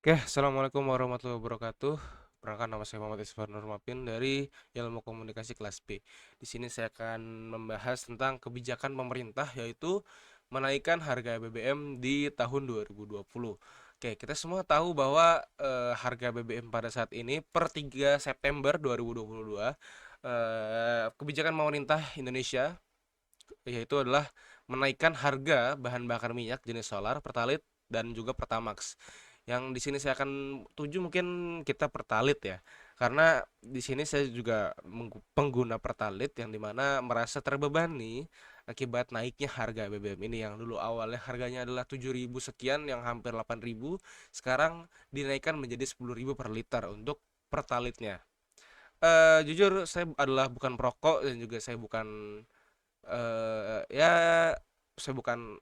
Oke, assalamualaikum warahmatullahi wabarakatuh. Perkenalkan nama saya Muhammad Isfar Nurmapin dari Ilmu Komunikasi Kelas B. Di sini saya akan membahas tentang kebijakan pemerintah yaitu menaikkan harga BBM di tahun 2020. Oke, kita semua tahu bahwa harga BBM pada saat ini per 3 September 2022 kebijakan pemerintah Indonesia yaitu adalah menaikkan harga bahan bakar minyak jenis solar, pertalite dan juga pertamax. Yang di sini saya akan tuju mungkin kita pertalite ya. Karena di sini saya juga pengguna pertalite yang dimana merasa terbebani akibat naiknya harga BBM ini yang dulu awalnya harganya adalah 7.000 sekian yang hampir 8.000, sekarang dinaikkan menjadi 10.000 per liter untuk pertalite-nya. Jujur saya adalah bukan perokok dan juga saya bukan ya saya bukan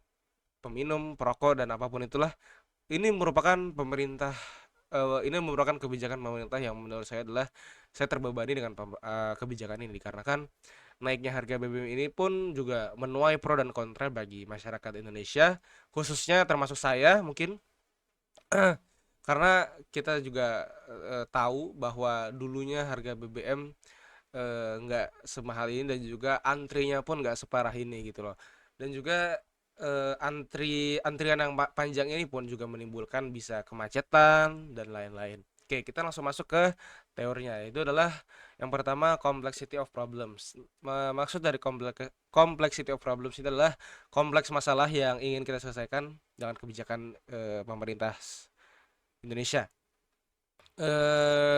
peminum, perokok dan apapun itulah. Ini merupakan ini merupakan kebijakan pemerintah yang menurut saya adalah saya terbebani dengan kebijakan ini dikarenakan naiknya harga BBM ini pun juga menuai pro dan kontra bagi masyarakat Indonesia, khususnya termasuk saya mungkin. Karena kita juga tahu bahwa dulunya harga BBM nggak semahal ini dan juga antrinya pun nggak separah ini gitu loh. Dan juga antrian yang panjang ini pun juga menimbulkan bisa kemacetan dan lain-lain. Oke, kita langsung masuk ke teorinya. Itu adalah yang pertama complexity of problems. Maksud dari complexity of problems itu adalah kompleks masalah yang ingin kita selesaikan dengan kebijakan pemerintah Indonesia.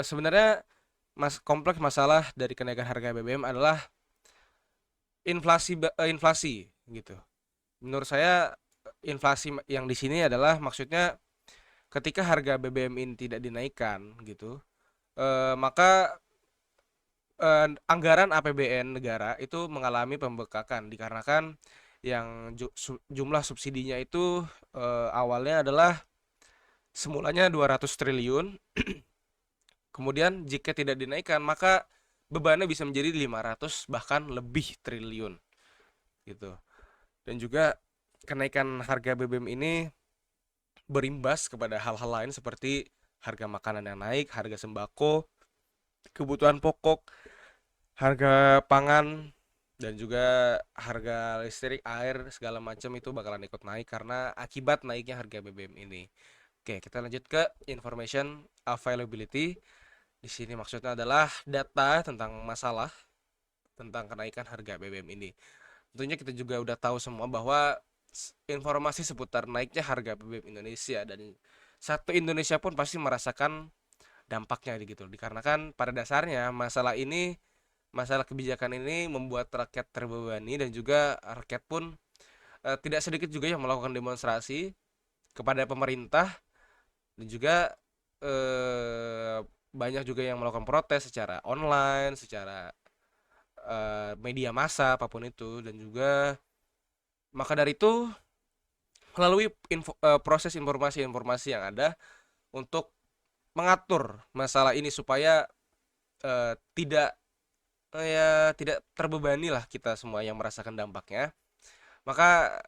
Sebenarnya kompleks masalah dari kenaikan harga BBM adalah inflasi gitu. Menurut saya inflasi yang di sini adalah maksudnya ketika harga BBM ini tidak dinaikkan gitu, maka anggaran APBN negara itu mengalami pembengkakan dikarenakan yang jumlah subsidinya itu awalnya adalah semulanya 200 triliun. Kemudian jika tidak dinaikkan maka bebannya bisa menjadi 500 bahkan lebih triliun gitu. Dan juga kenaikan harga BBM ini berimbas kepada hal-hal lain seperti harga makanan yang naik, harga sembako, kebutuhan pokok, harga pangan, dan juga harga listrik, air, segala macam itu bakalan ikut naik karena akibat naiknya harga BBM ini. Oke, kita lanjut ke information availability. Di sini maksudnya adalah data tentang masalah tentang kenaikan harga BBM ini. Tentunya kita juga udah tahu semua bahwa informasi seputar naiknya harga BBM Indonesia dan satu Indonesia pun pasti merasakan dampaknya gitu. Dikarenakan pada dasarnya masalah kebijakan ini membuat rakyat terbebani dan juga rakyat pun tidak sedikit juga yang melakukan demonstrasi kepada pemerintah dan juga eh, banyak juga yang melakukan protes secara online, secara media massa apapun itu dan juga maka dari itu melalui proses informasi-informasi yang ada untuk mengatur masalah ini supaya tidak tidak terbebani lah kita semua yang merasakan dampaknya. Maka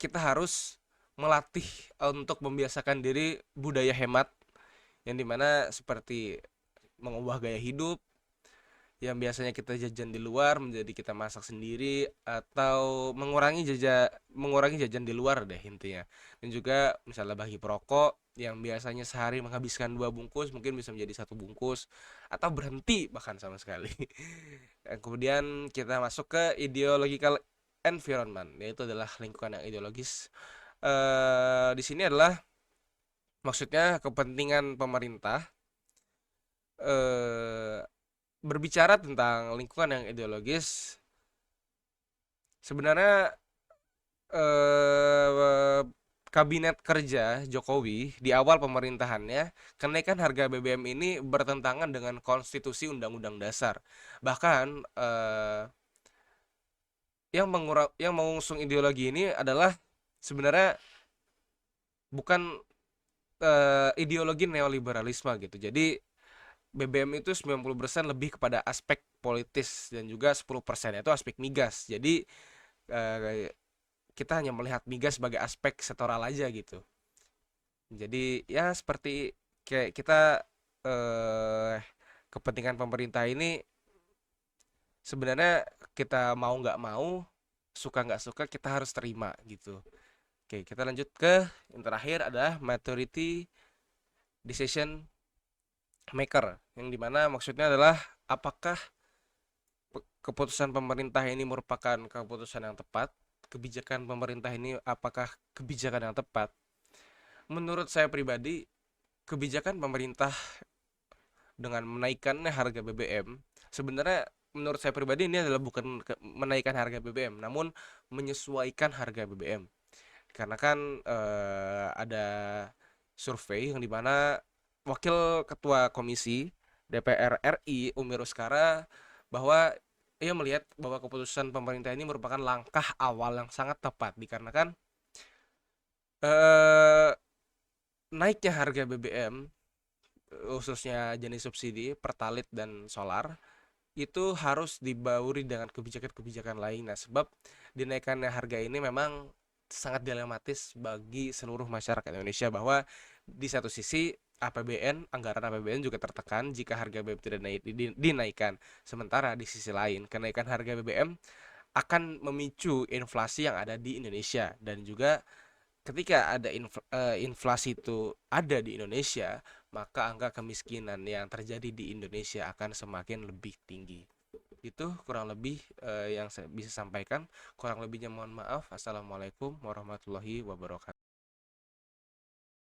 kita harus melatih untuk membiasakan diri budaya hemat yang dimana seperti mengubah gaya hidup yang biasanya kita jajan di luar menjadi kita masak sendiri atau mengurangi jajan di luar deh intinya. Dan juga misalnya bagi perokok yang biasanya sehari menghabiskan 2 bungkus mungkin bisa menjadi 1 bungkus atau berhenti bahkan sama sekali. Dan kemudian kita masuk ke ideological environment, yaitu adalah lingkungan yang ideologis. Di sini adalah maksudnya kepentingan pemerintah eh, berbicara tentang lingkungan yang ideologis. Sebenarnya eh, kabinet kerja Jokowi di awal pemerintahannya kenaikan harga BBM ini bertentangan dengan konstitusi Undang-Undang Dasar. Bahkan yang mengusung ideologi ini adalah sebenarnya bukan ideologi neoliberalisme gitu. Jadi BBM itu 90% lebih kepada aspek politis dan juga 10% itu aspek migas. Jadi eh, kita hanya melihat migas sebagai aspek sektoral aja gitu. Jadi ya seperti kayak kita eh kepentingan pemerintah ini sebenarnya kita mau nggak mau, suka nggak suka kita harus terima gitu. Oke, kita lanjut ke yang terakhir adalah majority decision maker, yang dimana maksudnya adalah apakah keputusan pemerintah ini merupakan keputusan yang tepat, kebijakan pemerintah ini apakah kebijakan yang tepat. Menurut saya pribadi, kebijakan pemerintah dengan menaikkannya harga BBM, sebenarnya menurut saya pribadi ini adalah bukan menaikkan harga BBM, namun menyesuaikan harga BBM. Karena kan ada survei yang dimana Wakil Ketua Komisi DPR RI Umi Ruskara bahwa ia melihat bahwa keputusan pemerintah ini merupakan langkah awal yang sangat tepat dikarenakan eh, naiknya harga BBM, khususnya jenis subsidi Pertalite dan solar, itu harus dibauri dengan kebijakan-kebijakan lain. Nah, sebab dinaikannya harga ini memang sangat dilematis bagi seluruh masyarakat Indonesia, bahwa di satu sisi APBN, anggaran APBN juga tertekan jika harga BBM tidak dinaikkan. Sementara di sisi lain, kenaikan harga BBM akan memicu inflasi yang ada di Indonesia, dan juga ketika ada inflasi itu ada di Indonesia, maka angka kemiskinan yang terjadi di Indonesia akan semakin lebih tinggi. Itu kurang lebih yang saya bisa sampaikan. Kurang lebihnya mohon maaf. Assalamualaikum warahmatullahi wabarakatuh.